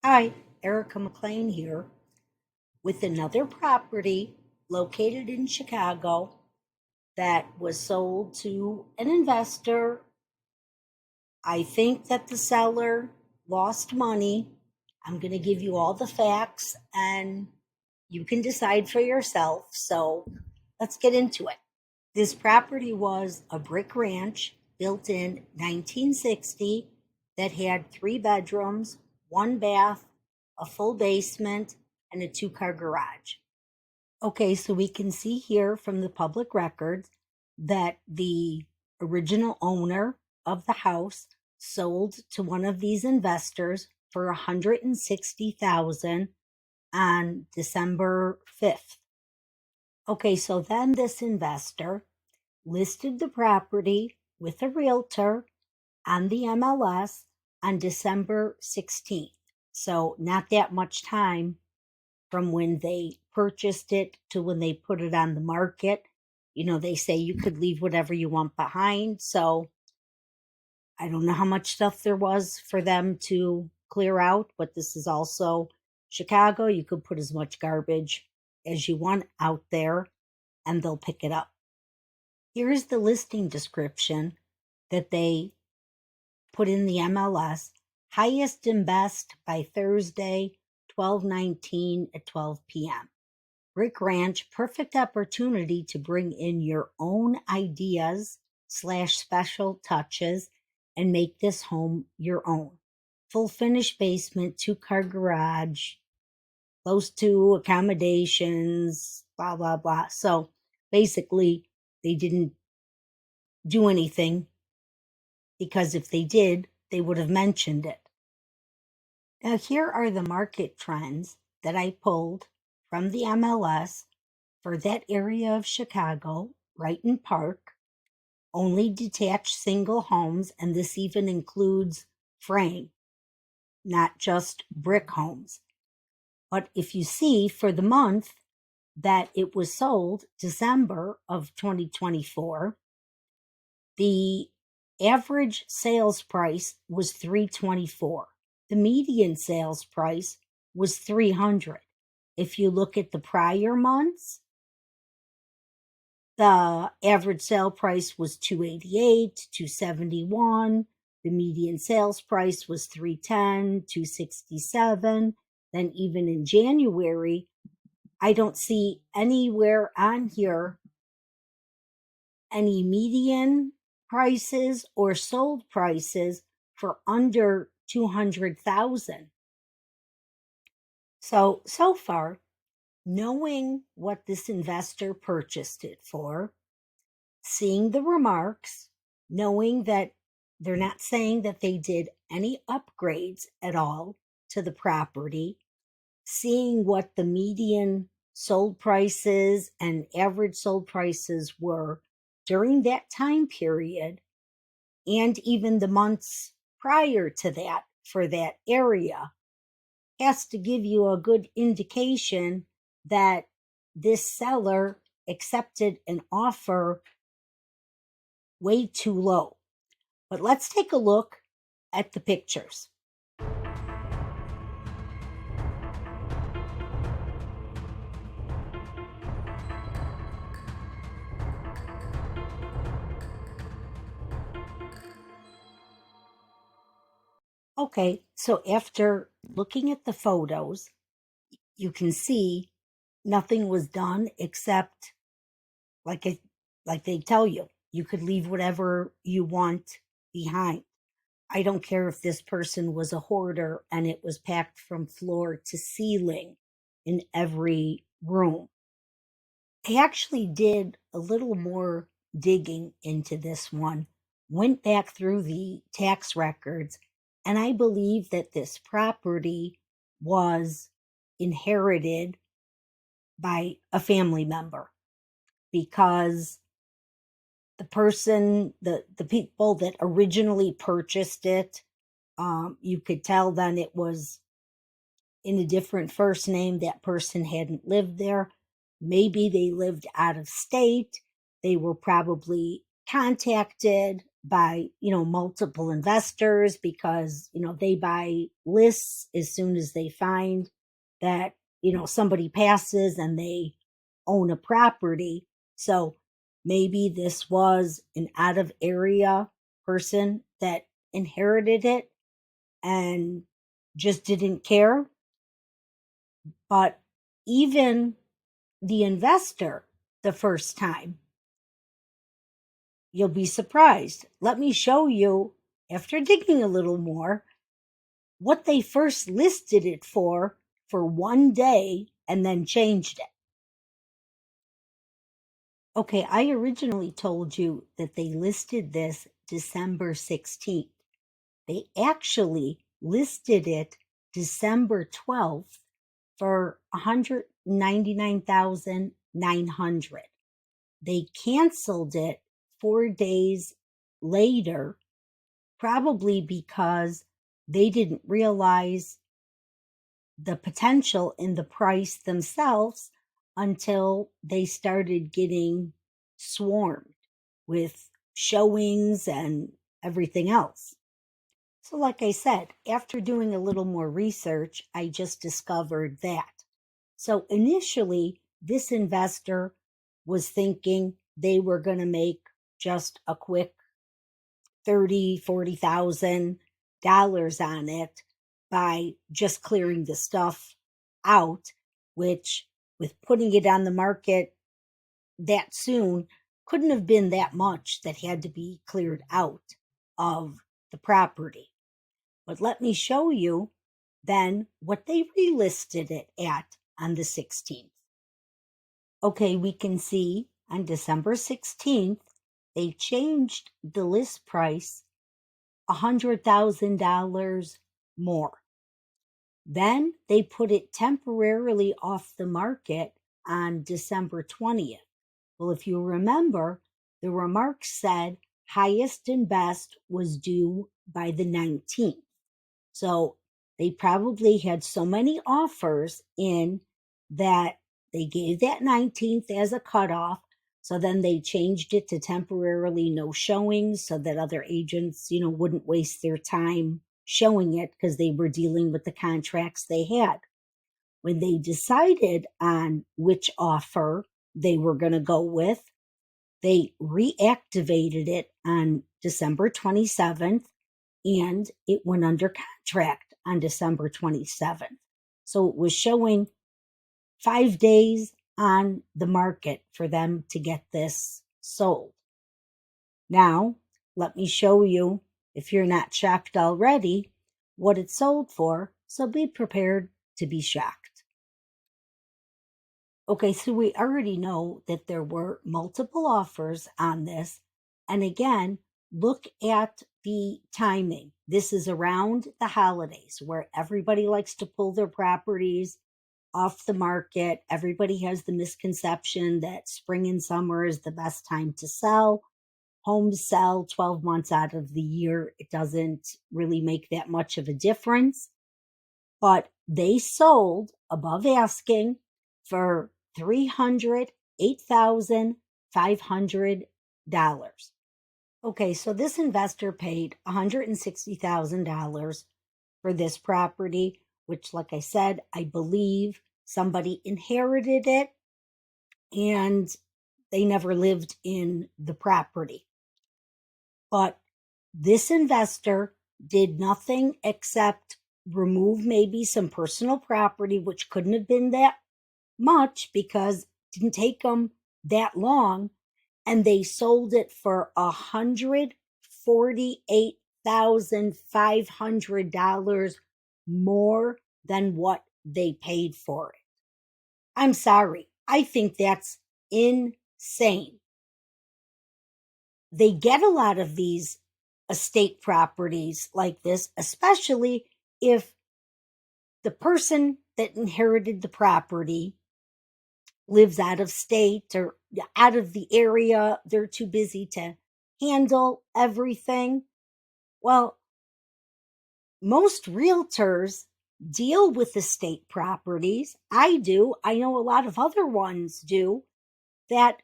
Hi, Erica McClain here with another property located in Chicago that was sold to an investor. I think that the seller lost money. I'm going to give you all the facts and you can decide for yourself. So let's get into it. This property was a brick ranch built in 1960 that had 3 bedrooms, 1 bath, a full basement, and a 2-car garage. Okay, so we can see here from the public records that the original owner of the house sold to one of these investors for 160,000 on December 5th. Okay, so then this investor listed the property with a realtor on the MLS on December 16th. So, not that much time from when they purchased it to when they put it on the market. They say you could leave whatever you want behind. So, I don't know how much stuff there was for them to clear out, but this is also Chicago. You could put as much garbage as you want out there and they'll pick it up. Here's the listing description that they put in the MLS: highest and best by Thursday, 12/19 at 12 p.m. Brick Ranch, perfect opportunity to bring in your own ideas slash special touches and make this home your own. Full finished basement, 2-car garage, close to accommodations, blah, blah, blah. So basically, they didn't do anything because if they did, they would have mentioned it. Now, here are the market trends that I pulled from the MLS for that area of Chicago, Brighton Park. Only detached single homes, and this even includes frame, not just brick homes. But if you see for the month that it was sold, December of 2024, the average sales price was $324. The median sales price was $300. If you look at the prior months, the average sale price was $288, $271. The median sales price was $310, $267. Then even in January, I don't see anywhere on here any median prices or sold prices for under 200,000. So far, knowing what this investor purchased it for, seeing the remarks, knowing that they're not saying that they did any upgrades at all to the property, seeing what the median sold prices and average sold prices were during that time period, and even the months prior to that for that area, has to give you a good indication that this seller accepted an offer way too low. But let's take a look at the pictures. Okay, so after looking at the photos, you can see nothing was done except like it, like they tell you, you could leave whatever you want behind. I don't care if this person was a hoarder and it was packed from floor to ceiling in every room. I actually did a little more digging into this one, went back through the tax records, and I believe that this property was inherited by a family member because the people that originally purchased it, you could tell then it was in a different first name. That person hadn't lived there. Maybe they lived out of state. They were probably contacted by, multiple investors because, they buy lists as soon as they find that, somebody passes and they own a property. So maybe this was an out of area person that inherited it and just didn't care. But even the investor, the first time, you'll be surprised. Let me show you, after digging a little more, what they first listed it for 1 day and then changed it. Okay, I originally told you that they listed this December 16th. They actually listed it December 12th for $199,900. They canceled it 4 days later, probably because they didn't realize the potential in the price themselves until they started getting swarmed with showings and everything else. So, like I said, after doing a little more research, I just discovered that. So, initially, this investor was thinking they were going to make just a quick $30,000-$40,000 on it by just clearing the stuff out, which, with putting it on the market that soon, couldn't have been that much that had to be cleared out of the property. But let me show you then what they relisted it at on the 16th. Okay, we can see on December 16th, they changed the list price $100,000 more. Then they put it temporarily off the market on December 20th. Well, if you remember, the remarks said highest and best was due by the 19th. So they probably had so many offers in that they gave that 19th as a cutoff. So then they changed it to temporarily no showings so that other agents, wouldn't waste their time showing it because they were dealing with the contracts they had. When they decided on which offer they were going to go with, they reactivated it on December 27th and it went under contract on December 27th. So it was showing 5 days on the market for them to get this sold. Now, let me show you, if you're not shocked already, what it sold for, so be prepared to be shocked. Okay, so we already know that there were multiple offers on this. And again, look at the timing. This is around the holidays where everybody likes to pull their properties off the market. Everybody has the misconception that spring and summer is the best time to sell. Homes sell 12 months out of the year. It doesn't really make that much of a difference. But they sold above asking for $308,500. Okay, so this investor paid $160,000 for this property, which, like I said, I believe somebody inherited it and they never lived in the property. But this investor did nothing except remove maybe some personal property, which couldn't have been that much because it didn't take them that long, and they sold it for $148,500 more than what they paid for it. I'm sorry. I think that's insane. They get a lot of these estate properties like this, especially if the person that inherited the property lives out of state or out of the area. They're too busy to handle everything. Well, most realtors deal with estate properties. I do. I know a lot of other ones do, that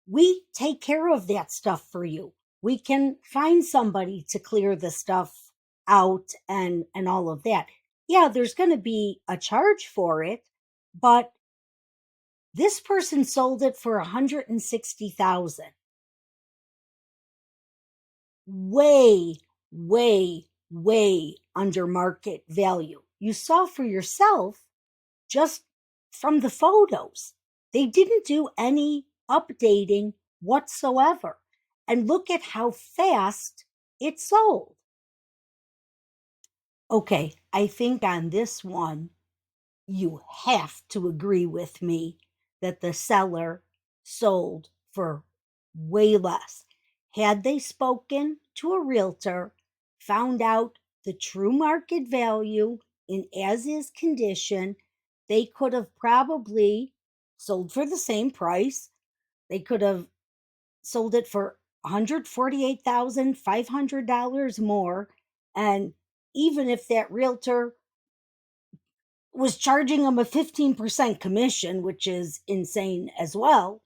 we take care of that stuff for you. We can find somebody to clear the stuff out and all of that. Yeah, there's going to be a charge for it, but this person sold it for 160,000. Way, way, way under market value. You saw for yourself just from the photos. They didn't do any updating whatsoever. And look at how fast it sold. Okay, I think on this one, you have to agree with me that the seller sold for way less. Had they spoken to a realtor, found out the true market value in as is condition, they could have probably sold for the same price. They could have sold it for $148,500 more. And even if that realtor was charging them a 15% commission, which is insane as well,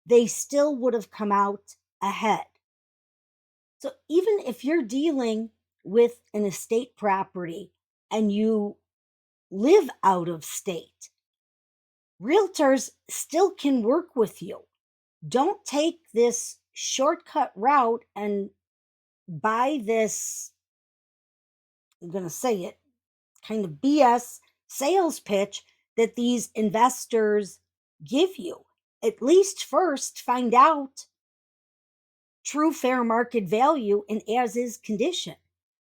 they still would have come out ahead. So even if you're dealing with an estate property and you live out of state, realtors still can work with you. Don't take this shortcut route and buy this, I'm going to say it, kind of BS sales pitch that these investors give you. At least first find out true fair market value in as is condition.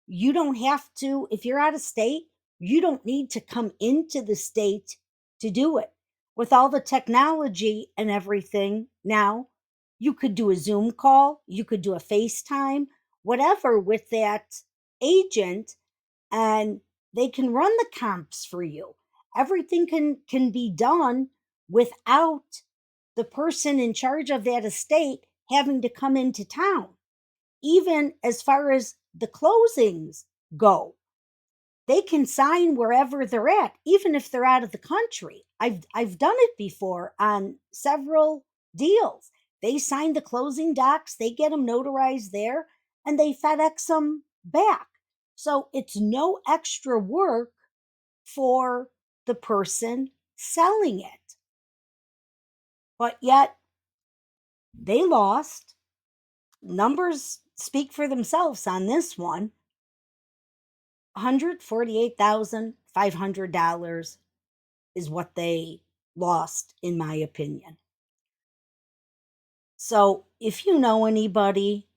You don't have to, if you're out of state, you don't need to come into the state to do it. With all the technology and everything now, you could do a Zoom call, you could do a FaceTime, whatever with that agent, and they can run the comps for you. Everything can be done without the person in charge of that estate having to come into town. Even as far as the closings go, they can sign wherever they're at, even if they're out of the country. I've done it before on several deals. They sign the closing docs, they get them notarized there, and they FedEx them back. So it's no extra work for the person selling it. But yet they lost. Numbers speak for themselves on this one. $148,500 is what they lost, in my opinion. So if you know anybody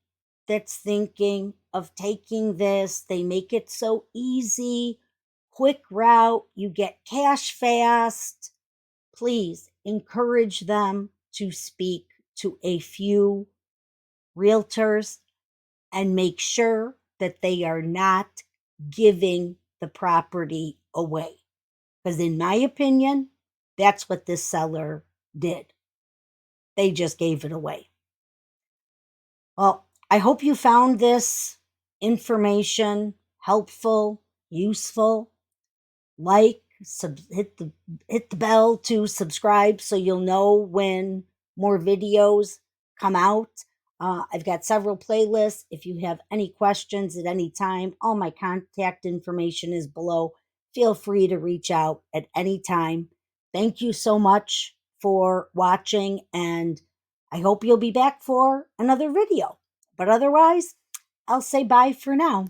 that's thinking of taking this, they make it so easy, quick route, you get cash fast, please encourage them to speak to a few realtors and make sure that they are not giving the property away. Because in my opinion, that's what this seller did. They just gave it away. Well, I hope you found this information helpful, useful. Like, hit the bell to subscribe so you'll know when more videos come out. I've got several playlists. If you have any questions at any time, all my contact information is below. Feel free to reach out at any time. Thank you so much for watching, and I hope you'll be back for another video. But otherwise, I'll say bye for now.